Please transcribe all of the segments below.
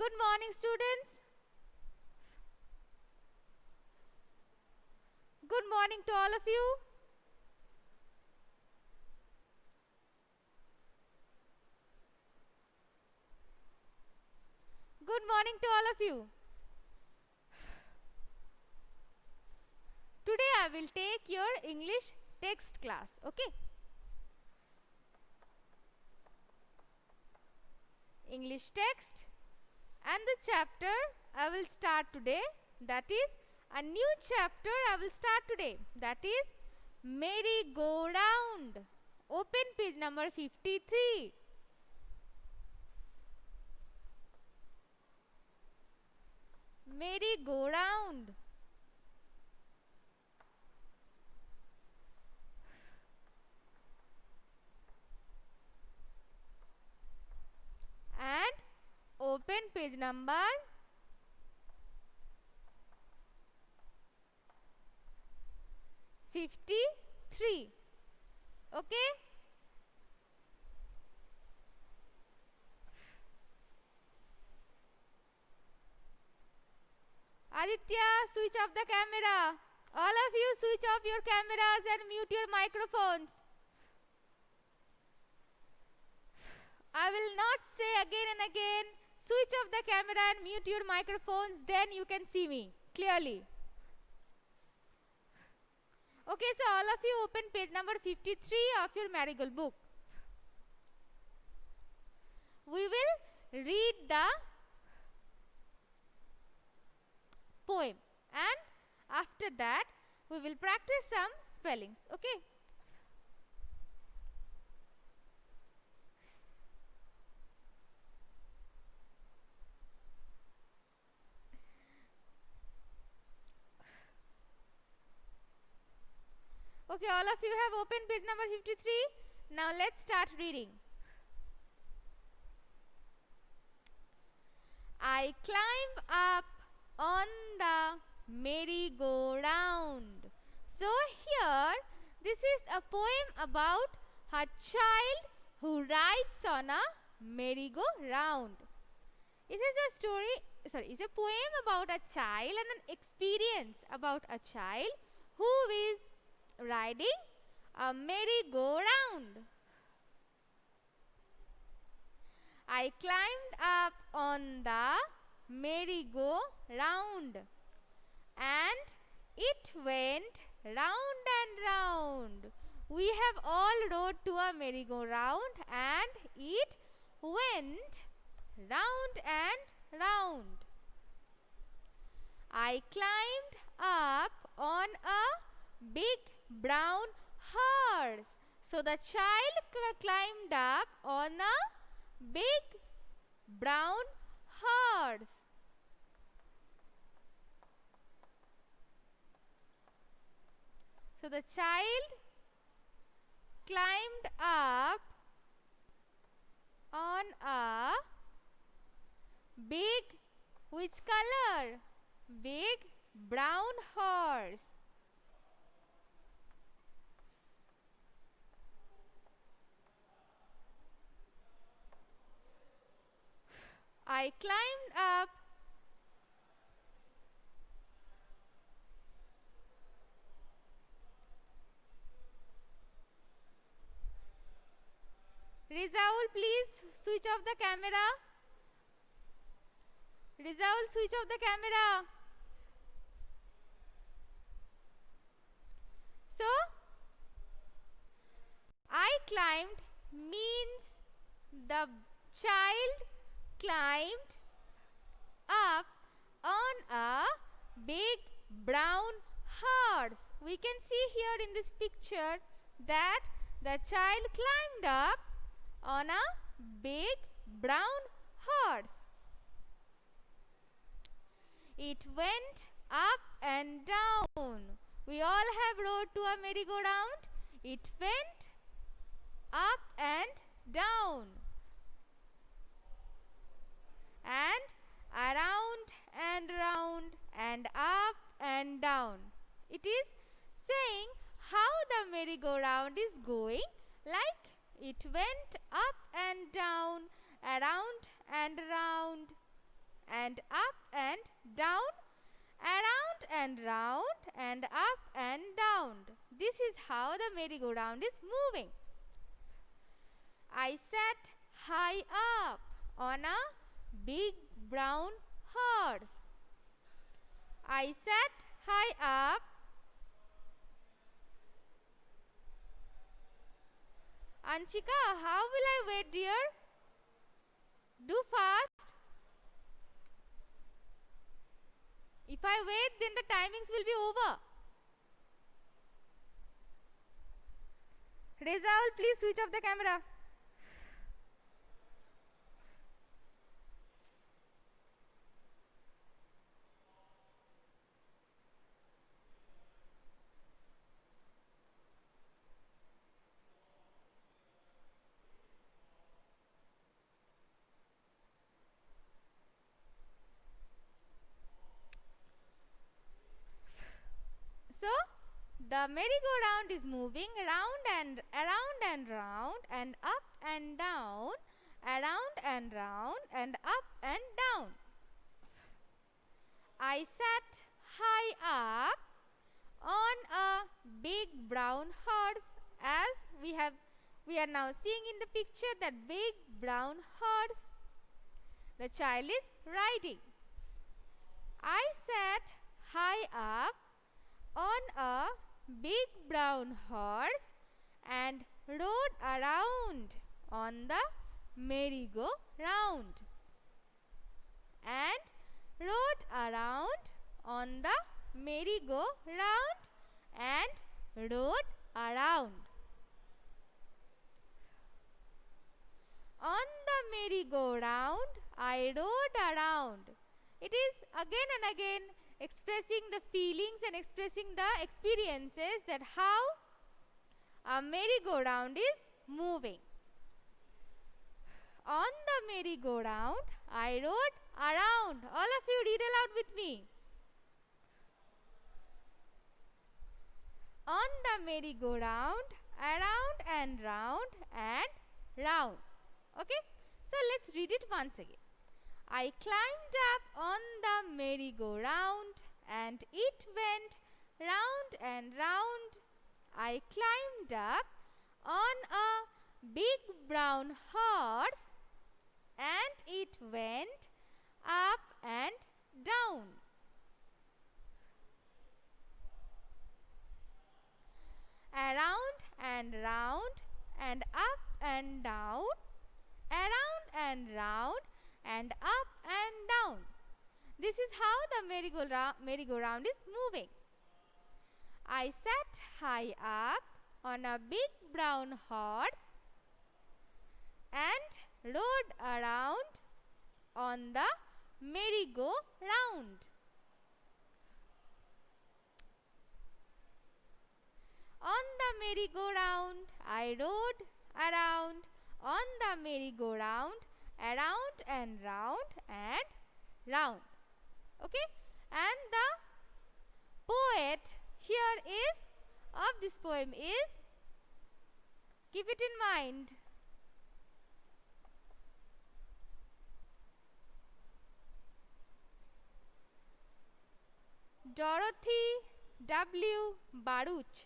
Good morning, students. Good morning to all of you. Good morning to all of you. Today I will take your English text class. Okay. English text and the chapter I will start today. That is a new chapter I will start today. That is merry-go-round. Open page number 53. Merry-go-round. And open page number 53. Okay. Aditya, switch off the camera. All of you switch off your cameras and mute your microphones. I will not say again and again, switch off the camera and mute your microphones, then you can see me clearly. Okay, so all of you open page number 53 of your Marigold book. We will read the poem and after that we will practice some spellings. Okay. Okay, all of you have opened page number 53. Now let's start reading. I climb up on the merry-go-round. So here, this is a poem about a child who rides on a merry-go-round. It is a story, it's a poem about a child and an experience about a child who is riding a merry-go-round. I climbed up on the merry-go-round and it went round and round. We have all rode to a merry-go-round and it went round and round. I climbed up on a big brown horse. So the child climbed up on a big brown horse. So the child climbed up on a big, which color? Big brown horse. I climbed up Rizaul, please switch off the camera. Rizaul, switch off the camera. So, I climbed means the child climbed up on a big brown horse. We can see here in this picture that the child climbed up on a big brown horse. It went up and down. We all have rode to a merry-go-round. It went up and down. And around and round and up and down. It is saying how the merry-go-round is going, like it went up and down, around and round, and up and down, around and round and up and down. This is how the merry-go-round is moving. I sat high up on a big brown horse. I sat high up. Anshika, how will I wait, dear? Do fast. If I wait, then the timings will be over. Rezaul, please switch off the camera. So, the merry-go-round is moving round and around and round and up and down, around and round and up and down. I sat high up on a big brown horse, as we are now seeing in the picture that big brown horse. The child is riding. I sat high up on a big brown horse and rode around on the merry-go-round. And rode around on the merry-go-round and rode around. On the merry-go-round, I rode around. It is again and again expressing the feelings and expressing the experiences that how a merry-go-round is moving. On the merry-go-round, I rode around. All of you read aloud with me. On the merry-go-round, around and round and round. Okay, so let's read it once again. I climbed up on the merry-go-round and it went round and round. I climbed up on a big brown horse and it went up and down. Around and round and up and down, around and round and up and down. This is how the merry-go-round is moving. I sat high up on a big brown horse and rode around on the merry-go-round. On the merry-go-round, I rode around on the merry-go-round, around and round and round. Okay, and the poet here is of this poem is, keep it in mind, Dorothy W. Baruch.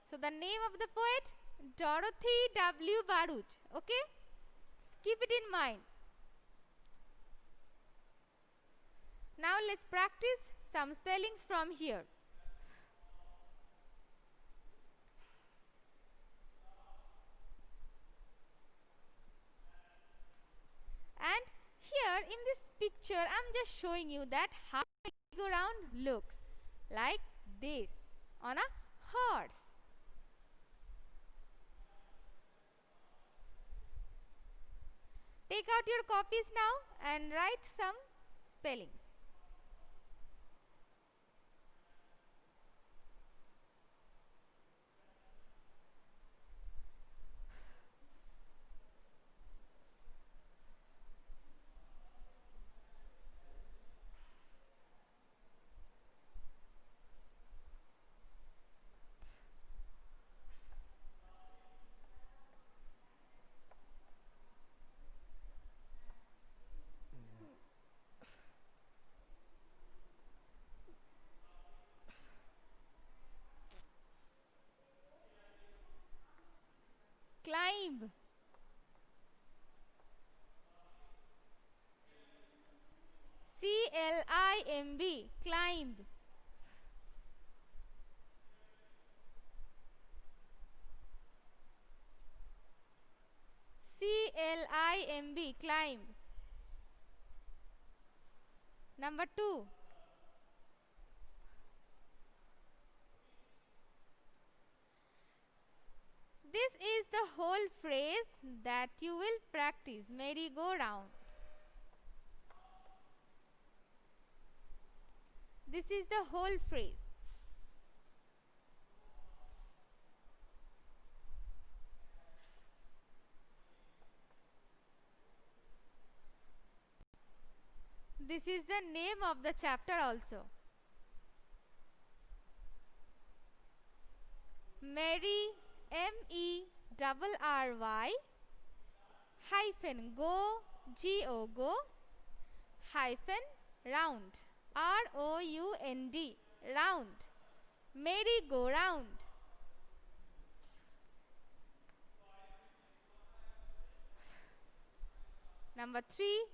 So the name of the poet, Dorothy W. Baruch. Okay, keep it in mind. Now let's practice some spellings from here. And here in this picture, I'm just showing you that how the merry-go-round looks like this on a horse. Take out your copies now and write some spellings. climb. C-L-I-M-B, climb. C-L-I-M-B, climb. Number 2. This is the whole phrase that you will practice. Merry-go-round. This is the whole phrase. This is the name of the chapter also. Merry, M-E-R-R-Y, hyphen go, G-O, go, hyphen round, R-O-U-N-D, round. Merry-go-round. Number 3.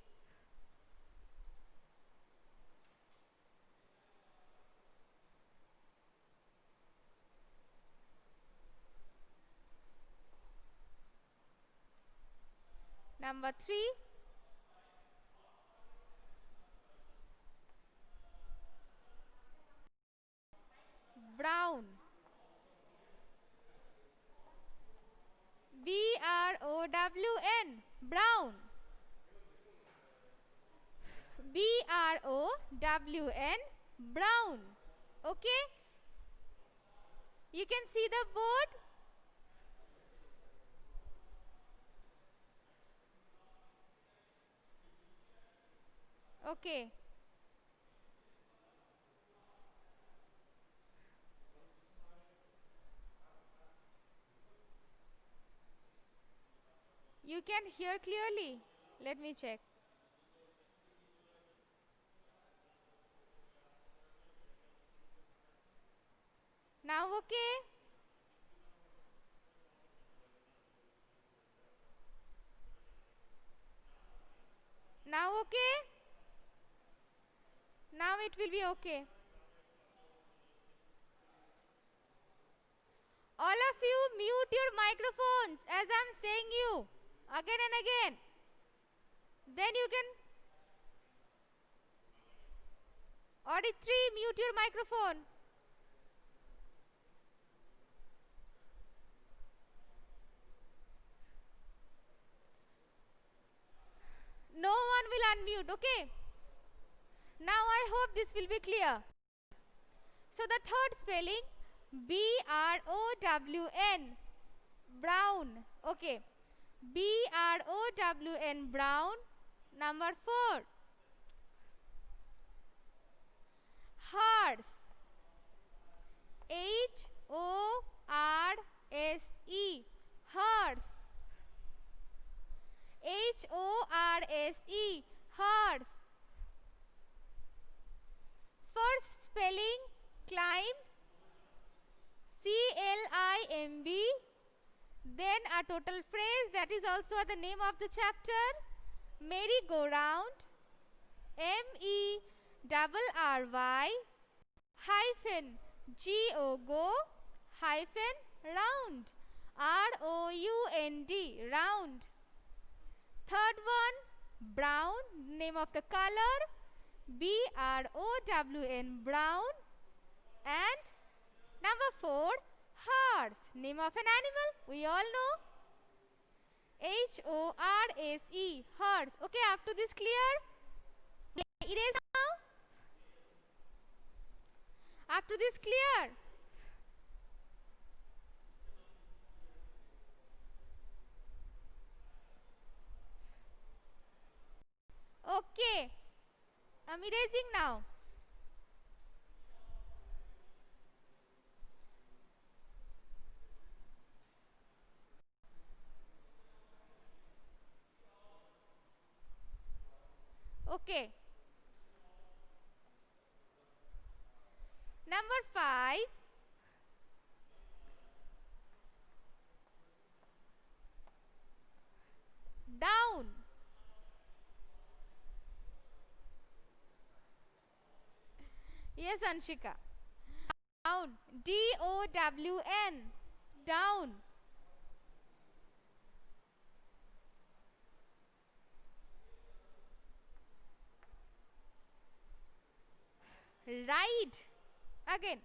Number 3. Brown. B-R-O-W-N, brown. B-R-O-W-N, brown. Okay? You can see the board. Okay. You can hear clearly. Let me check. Now okay? Now okay? Now it will be okay. All of you mute your microphones as I am saying you again and again. Then you can. Audit 3, mute your microphone. No one will unmute, okay? Now I hope this will be clear. So the third spelling, B-R-O-W-N, brown. Okay. B-R-O-W-N, brown. Number 4. Horse. H-O-R-S-E, horse. H-O-R-S-E, horse. First spelling, climb, C-L-I-M-B. Then a total phrase that is also the name of the chapter, merry-go-round, M-E-R-R-Y, hyphen, G-O, go, hyphen, round, R-O-U-N-D, round. Third one, brown, name of the color, B-R-O-W-N, brown. And number 4, horse, name of an animal, we all know, H-O-R-S-E, horse. Okay, up to this clear? Erase now. Up to this clear? Okay, I'm erasing now. Okay. Number 5. Down. Yes, Anshika. Down. D-O-W-N. Down. Ride. Again.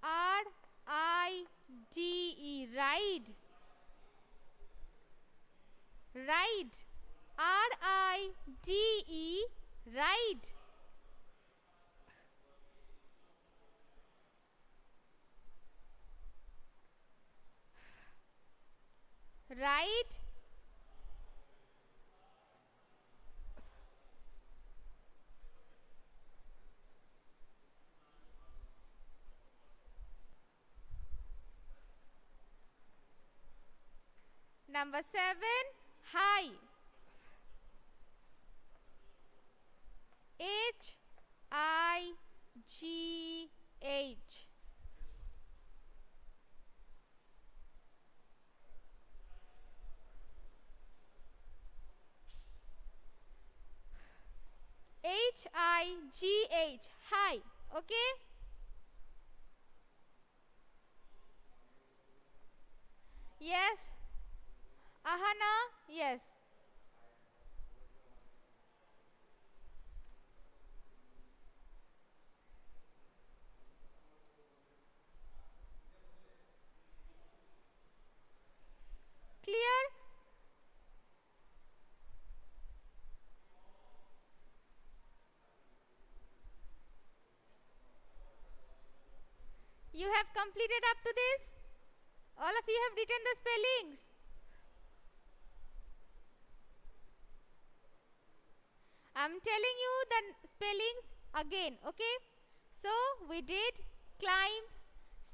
R-I-D-E. Ride. Ride. R-I-D-E. Ride. Ride. Number 7. High. H-I-G-H. H-I-G-H. High. Okay? Yes. Ahana? Yes. Clear? You have completed up to this? All of you have written the spellings. I'm telling you the spellings again, okay? So we did climb,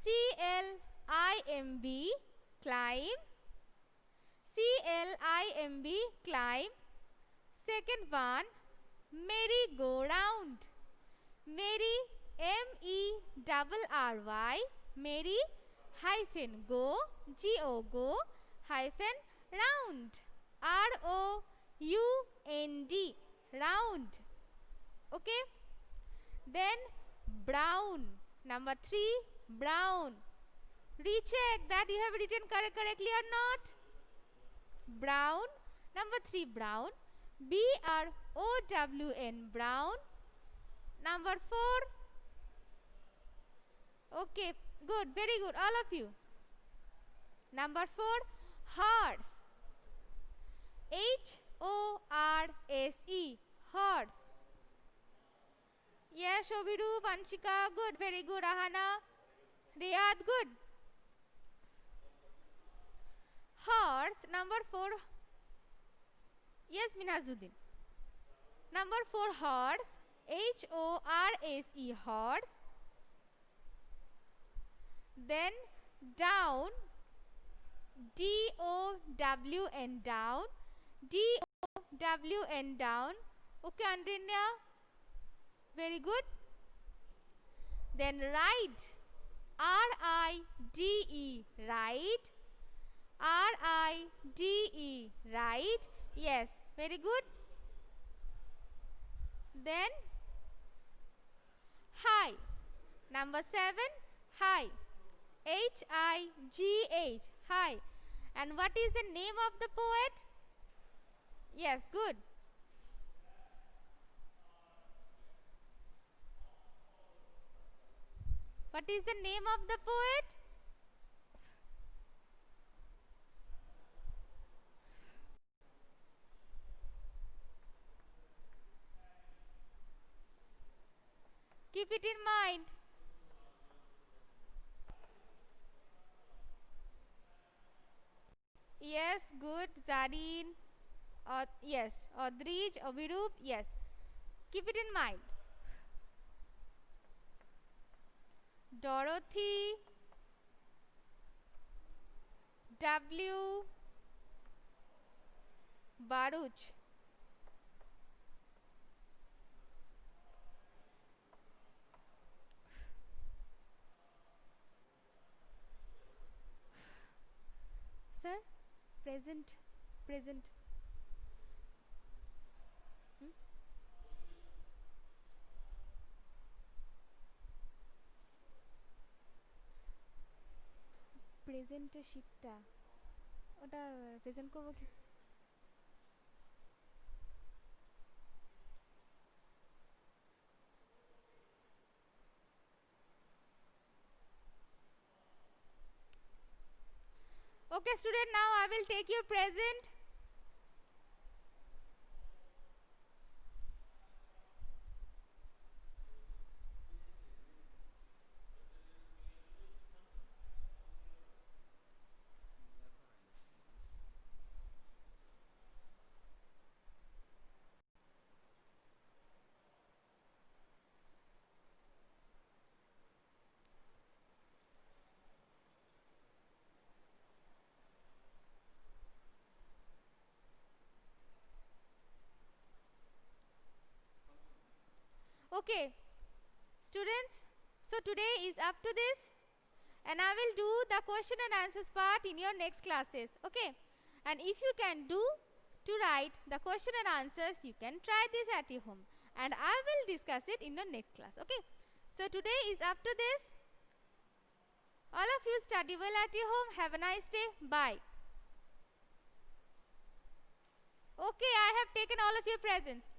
C-L-I-M-B, climb, C-L-I-M-B, climb. Second one, merry-go-round, merry, M-E-R-R-Y, merry hyphen go, G-O, go, hyphen round, R-O-U-N-D, round. Okay? Then brown. Number 3, brown. Recheck that you have written correctly or not. Brown. Number 3, brown. B-R-O-W-N, brown. Number 4. Okay, good, very good, all of you. Number 4, horse. H-O-R-S-E, horse. Yes, Shobhiru, Vanshika, good, very good. Ahana, Riyad, good. Horse, number 4. Yes, Minazuddin. Number 4, horse. H-O-R-S-E, horse. Then down. D-O-W-N, down. D-O-W-N, down. Okay, Andrinya. Very good. Then ride. R-I-D-E, ride. R-I-D-E, ride. Yes, very good. Then high. Number 7, high. H-I-G-H, high. And what is the name of the poet? Yes, good. What is the name of the poet? Keep it in mind. Yes, good. Zareen. Yes. Odrij, Abhirup. Yes. Keep it in mind. Dorothy. W. Baruch. Sir, present. প্রেজেন্টের শিটটা ওটা present করব কি? Okay, student, now I will take your present. Okay, students, so today is up to this, and I will do the question and answers part in your next classes. Okay, and if you can do to write the question and answers, you can try this at your home, and I will discuss it in your next class. Okay, so today is up to this. All of you study well at your home. Have a nice day. Bye. Okay, I have taken all of your presents.